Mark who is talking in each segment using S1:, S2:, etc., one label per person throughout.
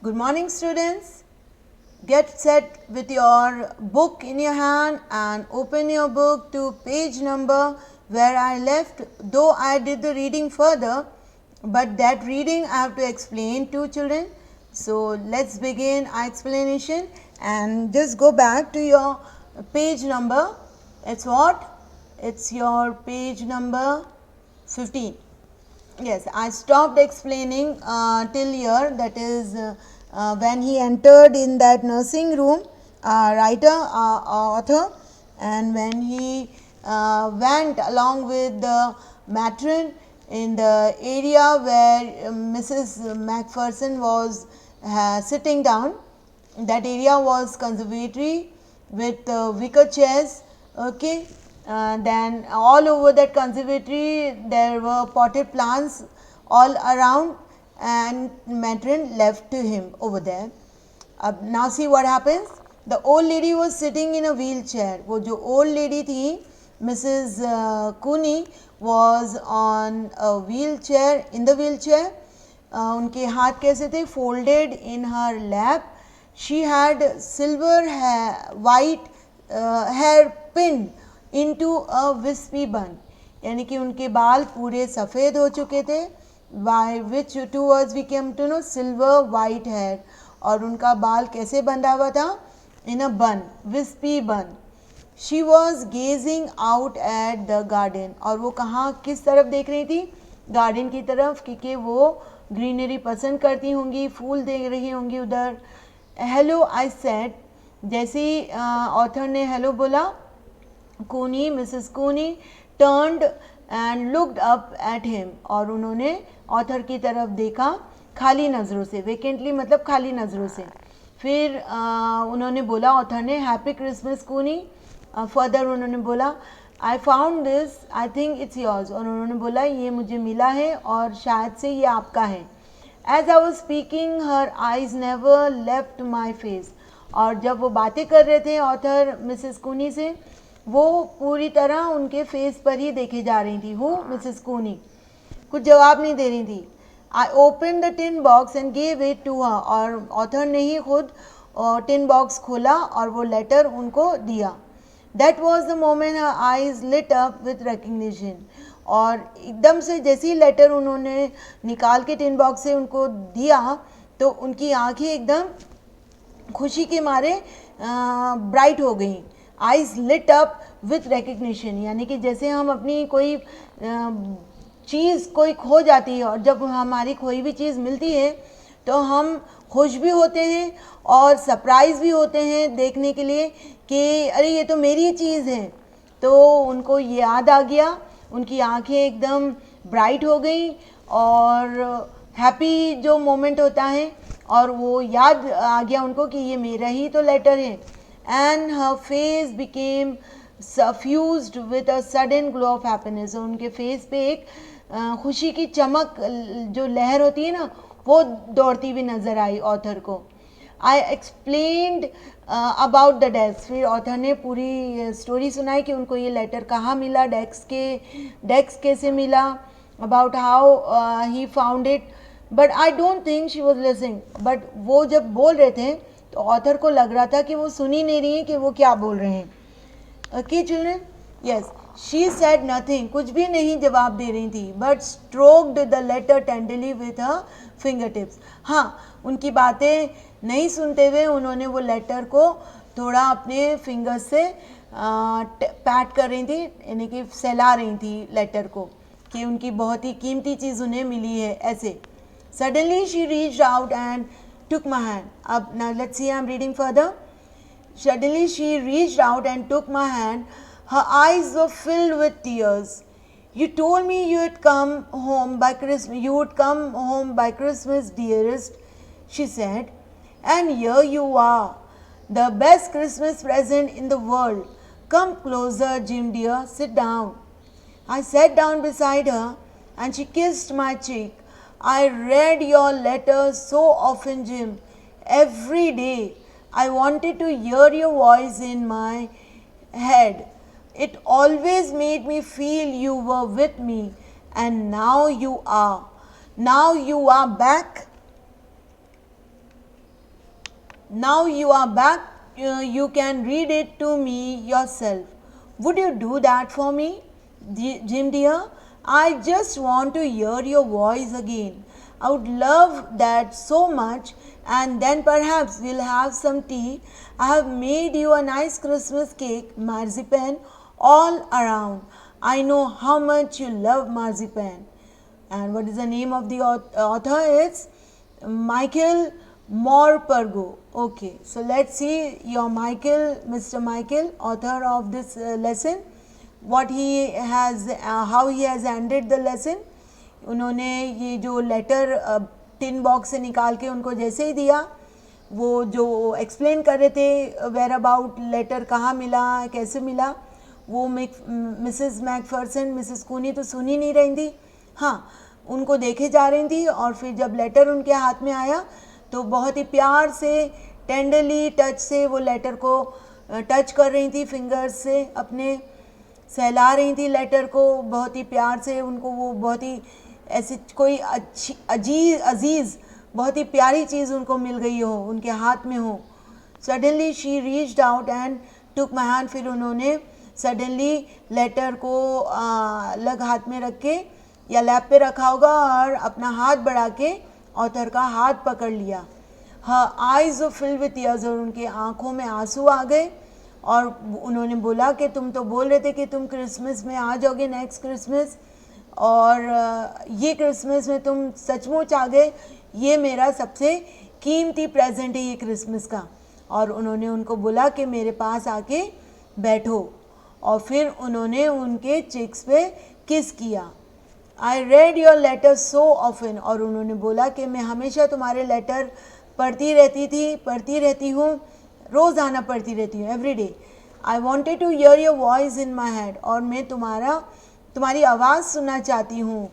S1: Good morning, students. Get set with your book in your hand and open your book to page number where I left, though I did the reading further, but that reading I have to explain to children. So let's begin our explanation and just go back to your page number. It's what? It's your page number 15. Yes, I stopped explaining till here, that is when he entered in that nursing room, author, and when he went along with the matron in the area where Mrs. Macpherson was sitting down. That area was conservatory with wicker chairs, okay. Then all over that conservatory there were potted plants all around, and matron left to him over there. Now see what happens. The old lady was sitting in a wheelchair. वो जो old lady थी, Mrs. Cooney, was on a wheelchair, in the wheelchair. उनके हाथ कैसे थे? Folded in her lap. She had silver hair, white hair pinned into a wispy bun. यानी कि उनके बाल पूरे सफ़ेद हो चुके थे. By which two words we came to know? Silver white hair. और उनका बाल कैसे बंधा हुआ था? In a bun, wispy bun. She was gazing out at the garden. और वो कहाँ किस तरफ देख रही थी? गार्डन की तरफ, क्योंकि वो ग्रीनरी पसंद करती होंगी, फूल देख रही होंगी उधर. हेलो आई सेड, जैसे ही ऑथर ने हेलो बोला, Connie, Mrs Connie turned and looked up at him, और उन्होंने ऑथर की तरफ देखा खाली नज़रों से. वेकेंटली मतलब खाली नज़रों से. फिर उन्होंने बोला, ऑथर ने, हैप्पी क्रिसमस कूनी. फर्दर उन्होंने बोला, I found this, I think it's yours, और उन्होंने बोला ये मुझे मिला है और शायद से ये आपका है. As I was speaking her eyes never left my face. और जब वो बातें कर रहे थे ऑथर मिसेस कूनी से, वो पूरी तरह उनके फेस पर ही देखे जा रही थी. हूँ मिसेस कूनी कुछ जवाब नहीं दे रही थी. I open the tin box and gave it to her, और ऑथर ने ही खुद टिन बॉक्स खोला और वो लेटर उनको दिया. That was the moment her eyes lit up with recognition. और एकदम से जैसे ही लेटर उन्होंने निकाल के टिन बॉक्स से उनको दिया, तो उनकी आंखें एकदम खुशी के मारे ब्राइट हो गई. Eyes lit up with recognition, यानी कि जैसे हम अपनी कोई चीज़ कोई खो जाती है, और जब हमारी खोई हुई चीज़ मिलती है तो हम खुश भी होते हैं और सरप्राइज़ भी होते हैं देखने के लिए कि अरे ये तो मेरी चीज़ है. तो उनको ये याद आ गया, उनकी आंखें एकदम ब्राइट हो गई, और हैप्पी जो मोमेंट होता है, और वो याद आ गया उनको कि ये मेरा ही तो लेटर है. And her face became suffused with a sudden glow of happiness. उनके फेस पे एक खुशी की चमक जो लहर होती है ना, वो दौड़ती हुई नज़र आई ऑथर को. आई एक्सप्लेन्ड अबाउट द डेस्क. फिर ऑथर ने पूरी स्टोरी सुनाई कि उनको ये लेटर कहाँ मिला, डेस्क कैसे मिला, about how he found it. But I don't think she was listening. But वो जब बोल रहे थे तो ऑथर को लग रहा था कि वो सुन ही नहीं रही हैं कि वो क्या बोल रहे हैं. Okay children, yes. She said nothing, कुछ भी नहीं जवाब दे रही थी, but stroked the letter tenderly with her fingertips. हाँ, उनकी बातें नहीं सुनते हुए उन्होंने वो लेटर को थोड़ा अपने फिंगर से पैट कर रही थी, यानी कि सहला रही थी लेटर को, कि उनकी बहुत ही कीमती चीज़ उन्हें मिली है ऐसे. Suddenly she reached out and took my hand. Now let's see, I'm reading further. Suddenly she reached out and took my hand. Her eyes were filled with tears. You told me you would come home by Christmas. You would come home by Christmas, dearest, she said. And here you are, the best Christmas present in the world. Come closer, Jim dear. Sit down. I sat down beside her and she kissed my cheek. I read your letters so often, Jim. Every day I wanted to hear your voice in my head. It always made me feel you were with me, and now you are. Now you are back. Now you are back, you can read it to me yourself. Would you do that for me, Jim dear? I just want to hear your voice again. I would love that so much, and then perhaps we'll have some tea. I have made you a nice Christmas cake, marzipan, all around. I know how much you love marzipan. And what is the name of the author? It's Michael Morpurgo. Okay, so let's see your Mr. Michael, author of this lesson, what he has, how he has ended the lesson. उन्होंने ये जो letter tin box से निकाल के उनको जैसे ही दिया, वो जो एक्सप्लेन कर रहे थे वेयर अबाउट लेटर कहाँ मिला, कैसे मिला, वो मिसेस मैकफर्सन, मिसेस कूनी तो सुन ही नहीं रही थी, हाँ उनको देखे जा रही थी। और फिर जब लेटर उनके हाथ में आया तो बहुत ही प्यार से, टेंडरली टच से वो लेटर को टच कर रही थी, फिंगर्स से अपने सहला रही थी लेटर को बहुत ही प्यार से। उनको वो बहुत ही ऐसी कोई अच्छी अजीज़ बहुत ही प्यारी चीज़ उनको मिल गई हो, उनके हाथ में हो। Suddenly she reached out and took my hand, फिर उन्होंने सडनली लेटर को अलग हाथ में रख के या लैप पे रखा होगा और अपना हाथ बढ़ा के ऑथर का हाथ पकड़ लिया। Her eyes fill with tears, और उनकी आँखों में आंसू आ गए। और उन्होंने बोला कि तुम तो बोल रहे थे कि तुम क्रिसमस में आ जाओगे, नेक्स्ट क्रिसमस, और ये क्रिसमस में तुम सचमुच आ गए, ये मेरा सबसे कीमती प्रेजेंट है ये क्रिसमस का। और उन्होंने उनको बोला कि मेरे पास आके बैठो, और फिर उन्होंने उनके चिक्स पे किस किया। I read your letter so often, और उन्होंने बोला कि मैं हमेशा तुम्हारे लेटर पढ़ती रहती हूँ, रोज़ाना पढ़ती रहती हूँ, every day. I wanted to hear your voice in my head, और मैं तुम्हारी आवाज़ सुनना चाहती हूँ।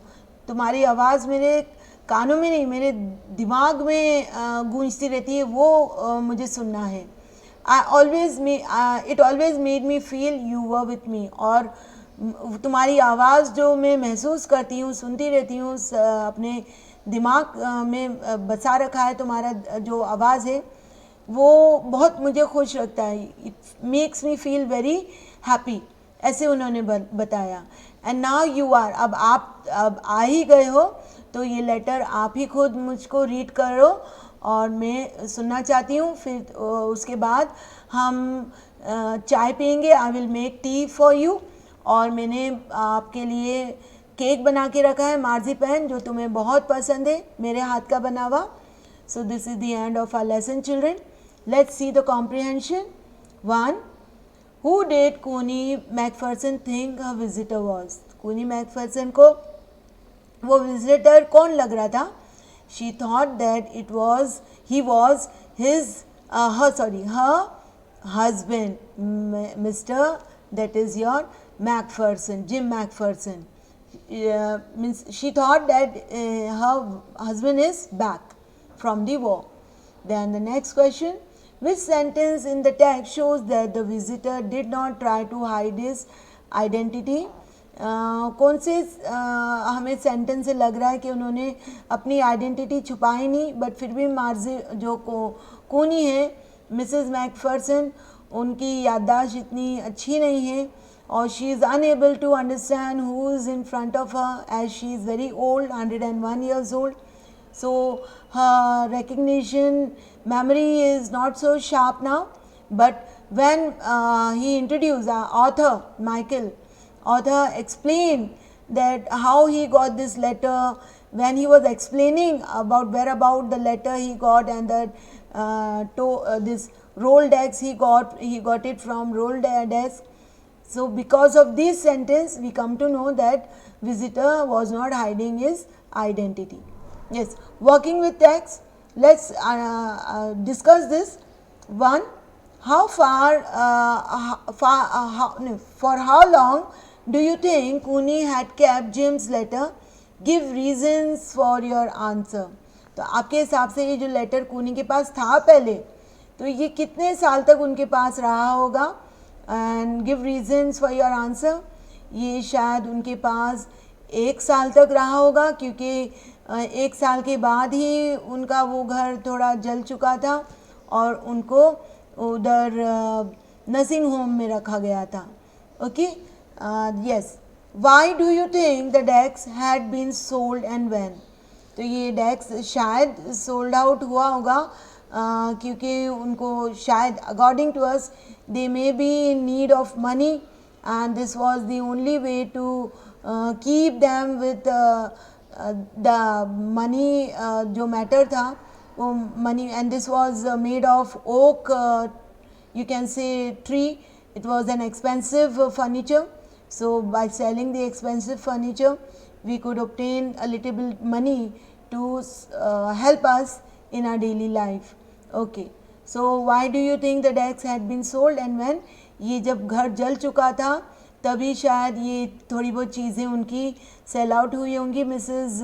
S1: तुम्हारी आवाज़ मेरे कानों में नहीं, मेरे दिमाग में गूंजती रहती है, वो मुझे सुनना है। It always made me feel you were with me, और तुम्हारी आवाज़ जो मैं महसूस करती हूँ, सुनती रहती हूँ, अपने दिमाग में बसा रखा है तुम्हारा जो आवाज़ है, वो बहुत मुझे खुश रखता है। It makes me feel very happy, ऐसे उन्होंने बताया। एंड नाउ यू आर, अब आ ही गए हो, तो ये लेटर आप ही खुद मुझको रीड करो और मैं सुनना चाहती हूँ। फिर उसके बाद हम चाय पियेंगे। I will make tea for you, और मैंने आपके लिए केक बना के रखा है, मार्जिपैन, जो तुम्हें बहुत पसंद है, मेरे हाथ का बना हुआ। So this is the end of our lesson children. Let's see the comprehension. 1. Who did Connie McPherson think her visitor was? Connie McPherson को वो विजिटर कौन लग रहा था? She thought that he was her husband, Mr. that is your Macpherson, Jim Macpherson. Means she thought that her husband is back from the war. Then the next question, which sentence in the text shows that the visitor did not try to hide his identity? कौन से हमें sentence से लग रहा है कि उन्होंने अपनी आइडेंटिटी छुपाई नहीं, बट फिर भी मार्जी जो कूनी है मिसेस मैकफर्सन, उनकी याददाश्त इतनी अच्छी नहीं है, और she is unable to understand who is in front of her as she is very old, 101 years old. So her recognition memory is not so sharp now, but when he introduced our author explained that how he got this letter, when he was explaining about whereabout the letter he got, and that this Rolodex he got it from Rolodex. So because of this sentence we come to know that visitor was not hiding his identity. Yes, working with text, let's discuss this. 1. For how long do you think Cooney had kept Jim's letter? Give reasons for your answer. तो आपके हिसाब से ये जो letter कूनी के पास था पहले, तो ये कितने साल तक उनके पास रहा होगा? And give reasons for your answer. ये शायद उनके पास 1 साल तक रहा होगा, क्योंकि 1 साल के बाद ही उनका वो घर थोड़ा जल चुका था, और उनको उधर नर्सिंग होम में रखा गया था. Okay, yes. Why do you think the desks had been sold and when? तो ये डेक्स शायद सोल्ड आउट हुआ होगा क्योंकि उनको शायद according to us they may be in need of money and this was the only way to keep them with the money. जो matter था वो money, and this was made of oak, you can say tree. It was an expensive furniture, so by selling the expensive furniture we could obtain a little bit money to help us in our daily life. Okay, so why do you think the decks had been sold and when? ये जब घर जल चुका था तभी शायद ये थोड़ी बहुत चीज़ें उनकी सेल आउट हुई होंगी मिसेस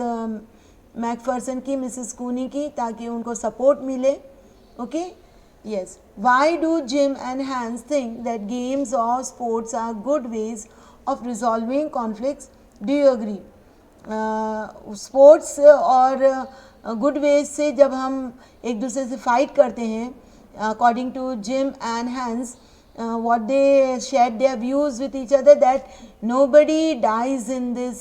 S1: मैकफर्सन की, मिसेस कूनी की, ताकि उनको सपोर्ट मिले. Okay, yes. Why do Jim and Hans think that games or sports are good ways of resolving conflicts? Do you agree? Sports और गुड वेज से जब हम एक दूसरे से फाइट करते हैं, according to Jim and Hans, what they shared their views with each other, that nobody dies in this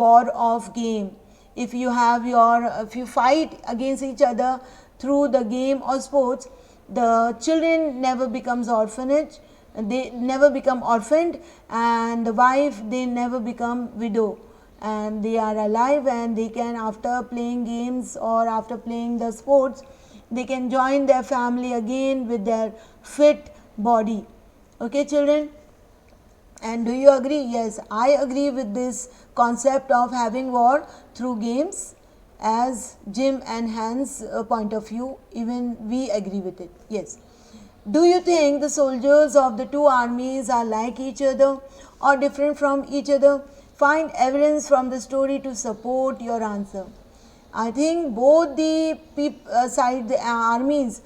S1: war of game. If you fight against each other through the game or sports, the children never becomes orphanage, they never become orphaned, and the wife, they never become widow, and they are alive, and they can, after playing games or after playing the sports, they can join their family again with their fit body. Okay children, and do you agree? Yes, I agree with this concept of having war through games. As Jim and Hans point of view, even we agree with it. Yes. Do you think the soldiers of the two armies are like each other or different from each other? Find evidence from the story to support your answer. I think both the side, the armies,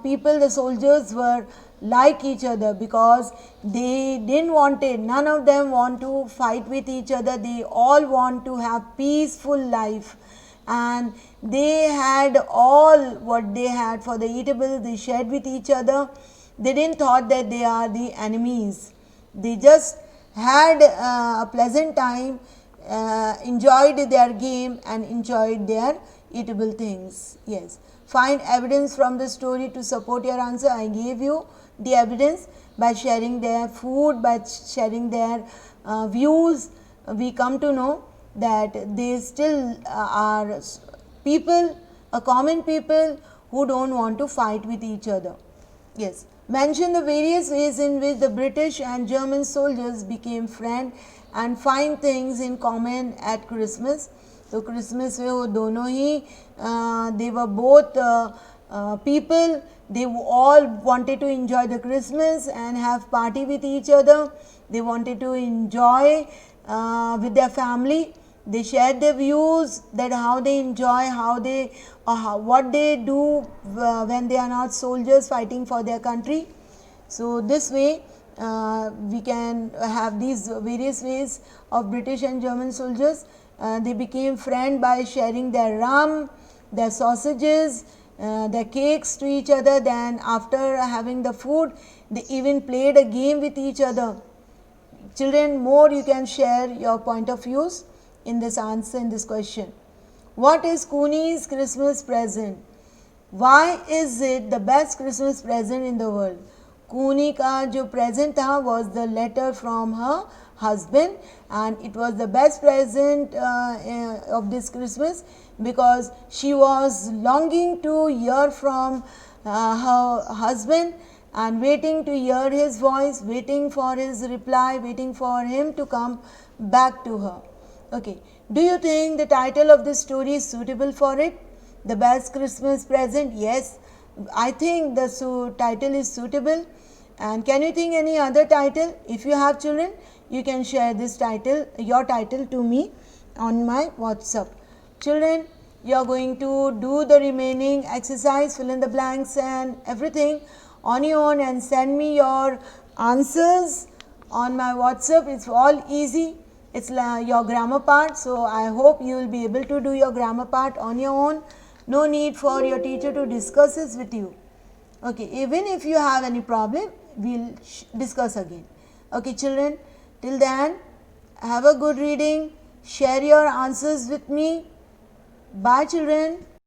S1: people, the soldiers were like each other because they didn't want it. None of them want to fight with each other. They all want to have peaceful life. And they had all what they had for the eatables, they shared with each other. They didn't thought that they are the enemies. They just had a pleasant time, enjoyed their game and enjoyed their eatable things. Yes. Find evidence from the story to support your answer. I gave you the evidence by sharing their food, by sharing their views. We come to know that they still are people, a common people who don't want to fight with each other. Yes. Mention the various ways in which the British and German soldiers became friends and find things in common at Christmas. So Christmas में वो दोनों ही they were both people, they all wanted to enjoy the Christmas and have party with each other. They wanted to enjoy with their family. They shared their views that how they enjoy, what they do when they are not soldiers fighting for their country. So this way we can have these various ways of British and German soldiers. They became friends by sharing their rum, their sausages, their cakes to each other. Then after having the food, they even played a game with each other. Children, more you can share your point of views in this answer, in this question. What is Cooney's Christmas present? Why is it the best Christmas present in the world? Cooney का जो present था was the letter from her husband, and it was the best present of this Christmas because she was longing to hear from her husband and waiting to hear his voice, waiting for his reply, waiting for him to come back to her. Okay. Do you think the title of this story is suitable for it? The best Christmas present? Yes. I think the title is suitable. And can you think any other title? If you have children, you can share this title, your title to me on my WhatsApp. Children, you are going to do the remaining exercise, fill in the blanks and everything on your own and send me your answers on my WhatsApp. It's all easy. It's your grammar part, so I hope you will be able to do your grammar part on your own. No need for your teacher to discuss this with you. Okay, even if you have any problem, we will discuss again. Okay, children, till then, have a good reading, share your answers with me. Bye, children.